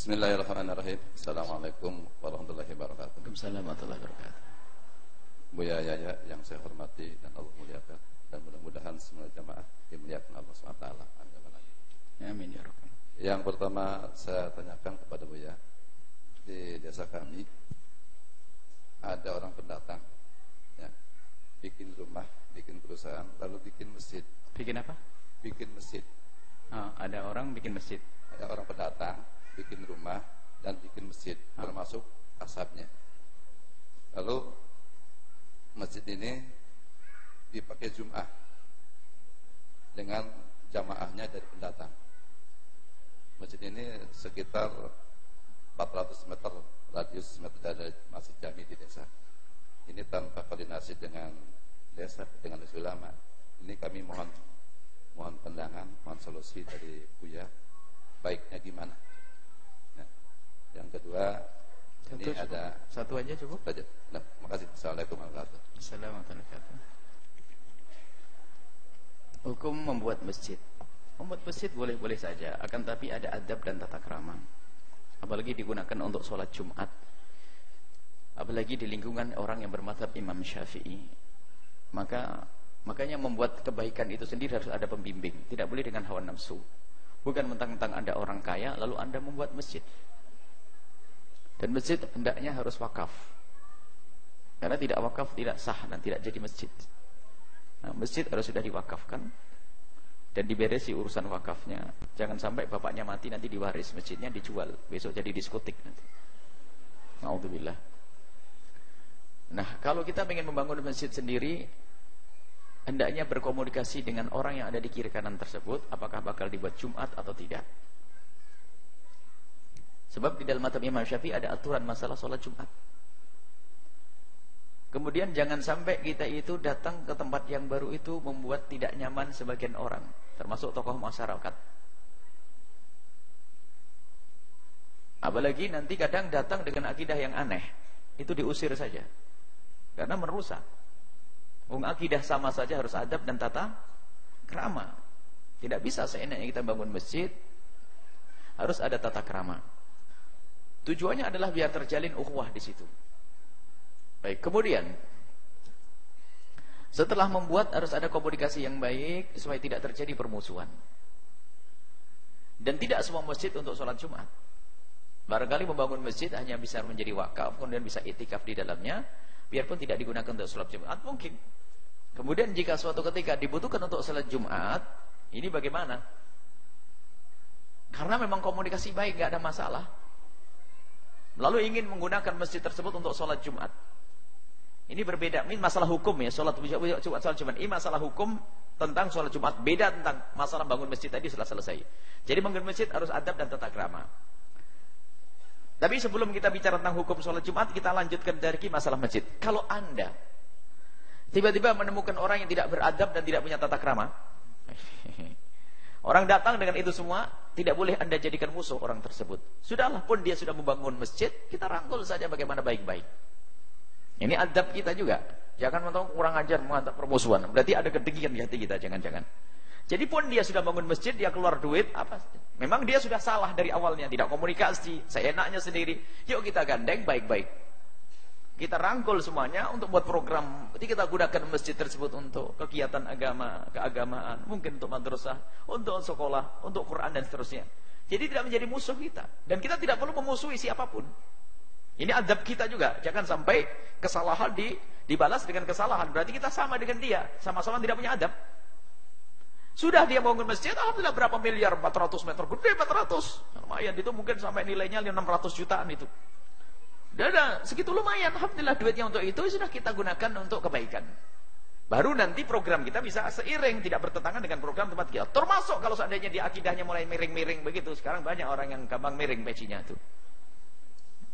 Bismillahirrahmanirrahim. Assalamualaikum warahmatullahi wabarakatuh. Waalaikumsalam warahmatullahi wabarakatuh. Buya Yaya yang saya hormati dan Allah muliakan, dan mudah-mudahan semua jamaah dimuliakan Allah SWT. Amin ya rabbal. Yang pertama saya tanyakan kepada Buya, di desa kami ada orang pendatang, ya, bikin rumah, bikin perusahaan, lalu bikin masjid. Bikin apa? Bikin masjid. Oh, ada orang bikin masjid. Ada orang pendatang bikin rumah dan bikin masjid, termasuk asapnya. Lalu masjid ini dipakai Jum'ah dengan jamaahnya dari pendatang. Masjid ini sekitar 400 meter radius meter dari masjid jami di desa. Ini tanpa koordinasi dengan desa, dengan ulama. Ini kami mohon pandangan, mohon solusi dari Buya. Baiknya gimana? Nah, yang kedua, ini ada satu aja cukup. Nah, makasih. Assalamualaikum warahmatullahi wabarakatuh. Assalamualaikum warahmatullahi wabarakatuh. Hukum membuat masjid. Membuat masjid boleh-boleh saja, akan tapi ada adab dan tata krama. Apalagi digunakan untuk sholat Jumat. Apalagi di lingkungan orang yang bermadzhab Imam Syafi'i. Makanya membuat kebaikan itu sendiri harus ada pembimbing. Tidak boleh dengan hawa nafsu. Bukan mentang-mentang Anda orang kaya lalu Anda membuat masjid. Dan masjid hendaknya harus wakaf. Karena tidak wakaf tidak sah dan tidak jadi masjid. Nah, masjid harus sudah diwakafkan dan diberesi urusan wakafnya. Jangan sampai bapaknya mati nanti diwaris, masjidnya dijual, besok jadi diskotik nanti. Na'udzubillah. Nah, kalau kita ingin membangun masjid sendiri, hendaknya berkomunikasi dengan orang yang ada di kiri kanan tersebut, apakah bakal dibuat Jumat atau tidak. Sebab di dalam mazhab Imam Syafi'i ada aturan masalah sholat Jumat. Kemudian jangan sampai kita itu datang ke tempat yang baru itu membuat tidak nyaman sebagian orang, termasuk tokoh masyarakat. Apalagi nanti kadang datang dengan akidah yang aneh, itu diusir saja, karena merusak. Akidah sama saja harus adab dan tata krama. Tidak bisa seenaknya kita bangun masjid, harus ada tata krama. Tujuannya adalah biar terjalin ukhuwah di situ. Baik, kemudian setelah membuat harus ada komunikasi yang baik supaya tidak terjadi permusuhan. Dan tidak semua masjid untuk sholat Jumat. Barangkali membangun masjid hanya bisa menjadi wakaf, kemudian bisa itikaf di dalamnya, biarpun tidak digunakan untuk sholat Jumat, mungkin. Kemudian jika suatu ketika dibutuhkan untuk sholat Jumat, ini bagaimana? Karena memang komunikasi baik, gak ada masalah. Lalu ingin menggunakan masjid tersebut untuk sholat Jumat. Ini berbeda, ini masalah hukum ya, sholat Jumat. Ini masalah hukum tentang sholat Jumat. Beda tentang masalah bangun masjid tadi sudah selesai. Jadi bangun masjid harus adab dan tata krama. Tapi sebelum kita bicara tentang hukum sholat Jumat, kita lanjutkan dari masalah masjid. Kalau Anda tiba-tiba menemukan orang yang tidak beradab dan tidak punya tata krama, orang datang dengan itu semua, tidak boleh Anda jadikan musuh orang tersebut. Sudahlah, pun dia sudah membangun masjid, kita rangkul saja bagaimana baik-baik. Ini adab kita juga. Jangan mentang kurang ajar menghantar permusuhan. Berarti ada ketinggian di hati kita, jangan-jangan. Jadi pun dia sudah bangun masjid, dia keluar duit, apa? Memang dia sudah salah dari awalnya, tidak komunikasi, seenaknya sendiri. Yuk kita gandeng baik-baik. Kita rangkul semuanya untuk buat program. Jadi kita gunakan masjid tersebut untuk kegiatan agama, keagamaan, mungkin untuk madrasah, untuk sekolah, untuk Quran dan seterusnya. Jadi tidak menjadi musuh kita. Dan kita tidak perlu memusuhi siapapun. Ini adab kita juga. Jangan sampai kesalahan dibalas dengan kesalahan. Berarti kita sama dengan dia. Sama-sama tidak punya adab. Sudah dia bangun masjid, alhamdulillah berapa miliar, 400 meter. Gede 400. Lumayan, itu mungkin sampai nilainya 600 jutaan itu. Dan segitu lumayan. Alhamdulillah duitnya untuk itu sudah kita gunakan untuk kebaikan. Baru nanti program kita bisa seiring, tidak bertentangan dengan program tempat kita. Termasuk kalau seandainya dia akidahnya mulai miring-miring begitu. Sekarang banyak orang yang gampang miring pecinya itu.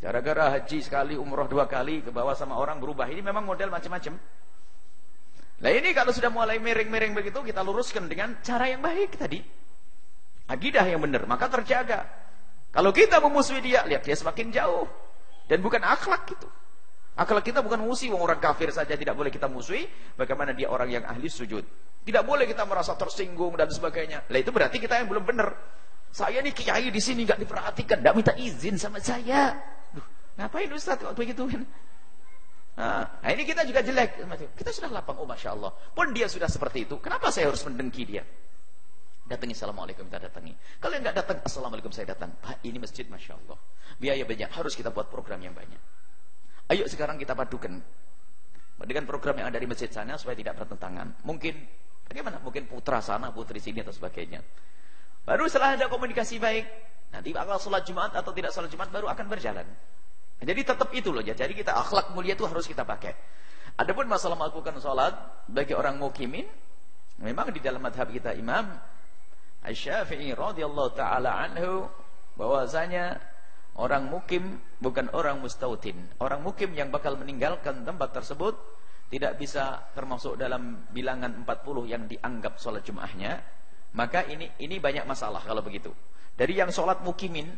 Gara-gara haji sekali, umroh 2 kali, ke bawah sama orang berubah. Ini memang model macam-macam. Nah ini kalau sudah mulai miring-miring begitu, kita luruskan dengan cara yang baik tadi. Akidah yang benar, maka terjaga. Kalau kita memusuhi dia, lihat dia semakin jauh. Dan bukan akhlak itu. Akhlak kita bukan musuh, orang kafir saja tidak boleh kita musuhi. Bagaimana dia orang yang ahli sujud. Tidak boleh kita merasa tersinggung dan sebagainya. Lah itu berarti kita yang belum benar. Saya nih kiai di sini nggak diperhatikan, nggak minta izin sama saya. Duh, ngapain Ustaz kok begitu kan? Nah, ini kita juga jelek. Kita sudah lapang, oh Masya Allah. Pun dia sudah seperti itu, kenapa saya harus mendengki dia? Datangi, Assalamualaikum, kita datangi. Kalau nggak datang, Assalamualaikum, saya datang. Pak, ini masjid Masya Allah, biaya banyak, harus kita buat program yang banyak. Ayo sekarang kita padukan dengan program yang ada di masjid sana supaya tidak bertentangan. Mungkin bagaimana? Mungkin putra sana, putri sini atau sebagainya. Baru setelah ada komunikasi baik, nanti bakal sholat Jumat atau tidak sholat Jumat baru akan berjalan. Jadi tetap itu loh. Jadi kita akhlak mulia itu harus kita pakai. Adapun masalah melakukan sholat bagi orang mukimin, memang di dalam madhab kita Imam Asy-Syafi'i radhiyallahu taala anhu bahwasanya orang mukim bukan orang mustautin. Orang mukim yang bakal meninggalkan tempat tersebut tidak bisa termasuk dalam bilangan 40 yang dianggap sholat Jum'ahnya. Maka ini banyak masalah kalau begitu. Dari yang sholat mukimin,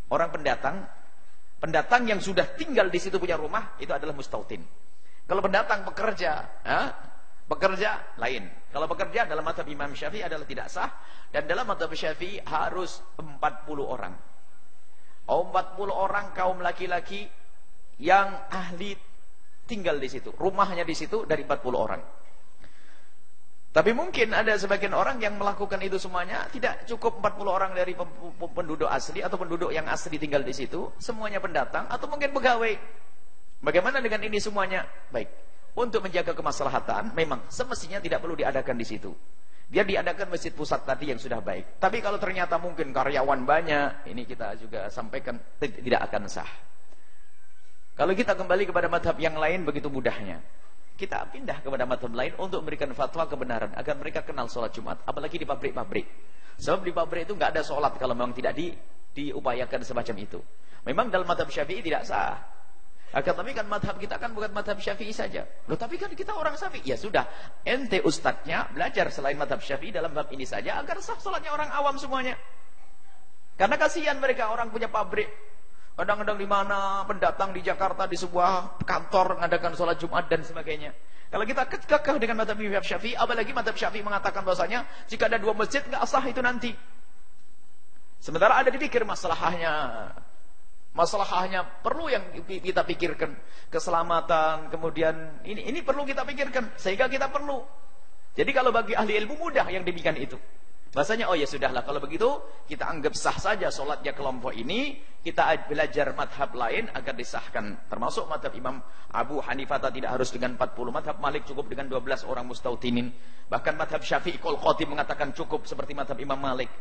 orang pendatang yang sudah tinggal di situ punya rumah, itu adalah mustautin. Kalau pendatang pekerja lain. Kalau pekerja dalam mazhab Imam Syafi'i adalah tidak sah, dan dalam mazhab Syafi'i harus 40 orang. 40 orang kaum laki-laki yang ahli tinggal di situ, rumahnya di situ dari 40 orang. Tapi mungkin ada sebagian orang yang melakukan itu semuanya, tidak cukup 40 orang dari penduduk asli atau penduduk yang asli tinggal di situ, semuanya pendatang atau mungkin pegawai. Bagaimana dengan ini semuanya? Baik. Untuk menjaga kemaslahatan, memang semestinya tidak perlu diadakan di situ. Dia diadakan masjid pusat tadi yang sudah baik. Tapi kalau ternyata mungkin karyawan banyak, ini kita juga sampaikan tidak akan sah. Kalau kita kembali kepada madhab yang lain begitu mudahnya. Kita pindah kepada madhab lain untuk memberikan fatwa kebenaran agar mereka kenal sholat Jumat, apalagi di pabrik-pabrik. Sebab di pabrik itu nggak ada sholat kalau memang tidak diupayakan semacam itu. Memang dalam madhab Syafi'i tidak sah. Tapi kan madhab kita kan bukan madhab Syafi'i saja. Loh, tapi kan kita orang Syafi'i. Ya sudah, ente ustadznya belajar selain madhab Syafi'i dalam bab ini saja agar sah sholatnya orang awam semuanya. Karena kasihan mereka orang punya pabrik. Kadang-kadang di mana pendatang di Jakarta di sebuah kantor mengadakan sholat Jumat dan sebagainya. Kalau kita kekeh dengan mazhab Imam Syafi'i, apalagi mazhab Syafi'i mengatakan bahwasanya jika ada 2 masjid nggak sah itu nanti. Sementara ada dipikir masalahnya perlu yang kita pikirkan, keselamatan, kemudian ini perlu kita pikirkan sehingga kita perlu. Jadi kalau bagi ahli ilmu mudah yang demikian itu. Bahasanya, oh ya sudahlah kalau begitu kita anggap sah saja sholatnya kelompok ini, kita belajar madhab lain agar disahkan. Termasuk madhab Imam Abu Hanifah tidak harus dengan 40, madhab Malik cukup dengan 12 orang mustautinin. Bahkan madhab Syafi'i Qul Khatib mengatakan cukup seperti madhab Imam Malik.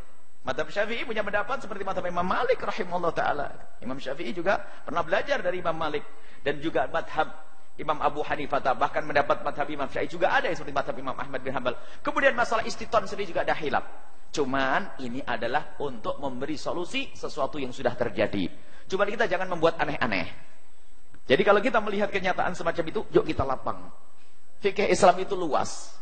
Madhab Syafi'i punya pendapat seperti madhab Imam Malik rahimahullah ta'ala. Imam Syafi'i juga pernah belajar dari Imam Malik. Dan juga madhab Imam Abu Hanifah, bahkan mendapat madhab Imam Syafi'i juga ada yang seperti madhab Imam Ahmad bin Hanbal. Kemudian masalah istiton sendiri juga ada khilaf. Cuman ini adalah untuk memberi solusi sesuatu yang sudah terjadi. Cuman kita jangan membuat aneh-aneh. Jadi kalau kita melihat kenyataan semacam itu, yuk kita lapang. Fikih Islam itu luas.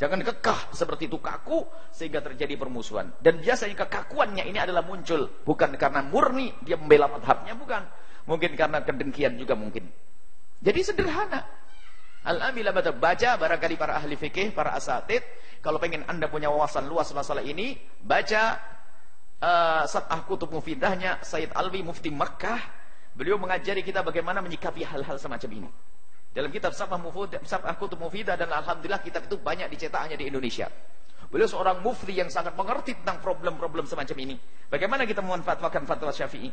Jangan kekeh seperti itu, kaku sehingga terjadi permusuhan. Dan biasanya kekakuannya ini adalah muncul bukan karena murni dia membela madhabnya, bukan. Mungkin karena kedengkian juga mungkin. Jadi sederhana. Al-amila baca barangkali para ahli fikih, para asatid, kalau pengen Anda punya wawasan luas masalah ini, baca Sab'ah Kutub Mufidahnya Sayyid Alwi Mufti Makkah. Beliau mengajari kita bagaimana menyikapi hal-hal semacam ini. Dalam kitab Sab'ah Kutub Mufidah, dan alhamdulillah kitab itu banyak dicetak hanya di Indonesia. Beliau seorang mufti yang sangat mengerti tentang problem-problem semacam ini. Bagaimana kita memanfaatkan fatwa Syafi'i?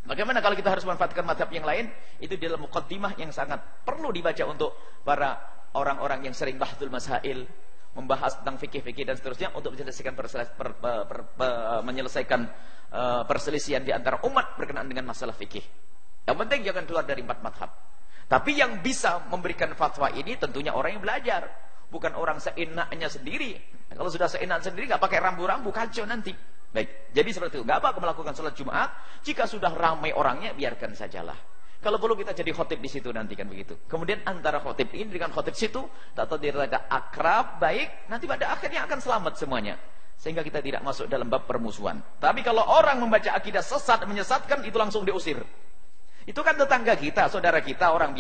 Bagaimana kalau kita harus memanfaatkan mazhab yang lain? Itu dalam muqaddimah yang sangat perlu dibaca untuk para orang-orang yang sering bahthul masail, membahas tentang fikih-fikih dan seterusnya, untuk menyelesaikan perselisihan di antara umat berkenaan dengan masalah fikih. Yang penting jangan keluar dari 4 mazhab. Tapi yang bisa memberikan fatwa ini tentunya orang yang belajar, bukan orang seenaknya sendiri. Kalau sudah seenak sendiri nggak pakai rambu-rambu, kacau nanti. Baik, jadi seperti itu. Nggak apa melakukan sholat Jumat. Jika sudah ramai orangnya, biarkan sajalah. Kalau perlu kita jadi khotib di situ nanti kan begitu. Kemudian antara khotib ini dengan khotib situ, atau dirada akrab, baik, nanti pada akhirnya akan selamat semuanya. Sehingga kita tidak masuk dalam bab permusuhan. Tapi kalau orang membaca akidah sesat, menyesatkan, itu langsung diusir. Itu kan tetangga kita, saudara kita, orang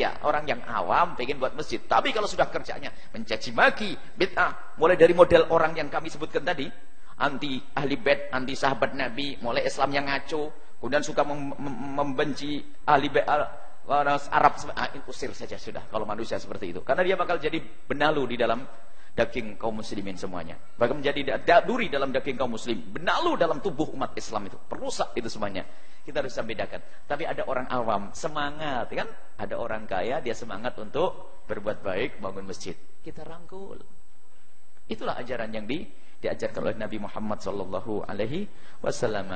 yang awam, pengen buat masjid. Tapi kalau sudah kerjanya mencaci maki, bid'ah, mulai dari model orang yang kami sebutkan tadi, anti ahli bait, anti sahabat Nabi, mulai Islam yang ngaco, kemudian suka membenci ahli bait Arab, usir saja sudah kalau manusia seperti itu. Karena dia bakal jadi benalu di dalam daging kaum muslimin semuanya. Bahkan menjadi duri dalam daging kaum muslim, benalu dalam tubuh umat Islam itu, perusak itu semuanya. Kita harus bedakan. Tapi ada orang awam semangat, kan? Ada orang kaya dia semangat untuk berbuat baik, bangun masjid. Kita rangkul. Itulah ajaran yang diajarkan oleh Nabi Muhammad sallallahu alaihi wasallam.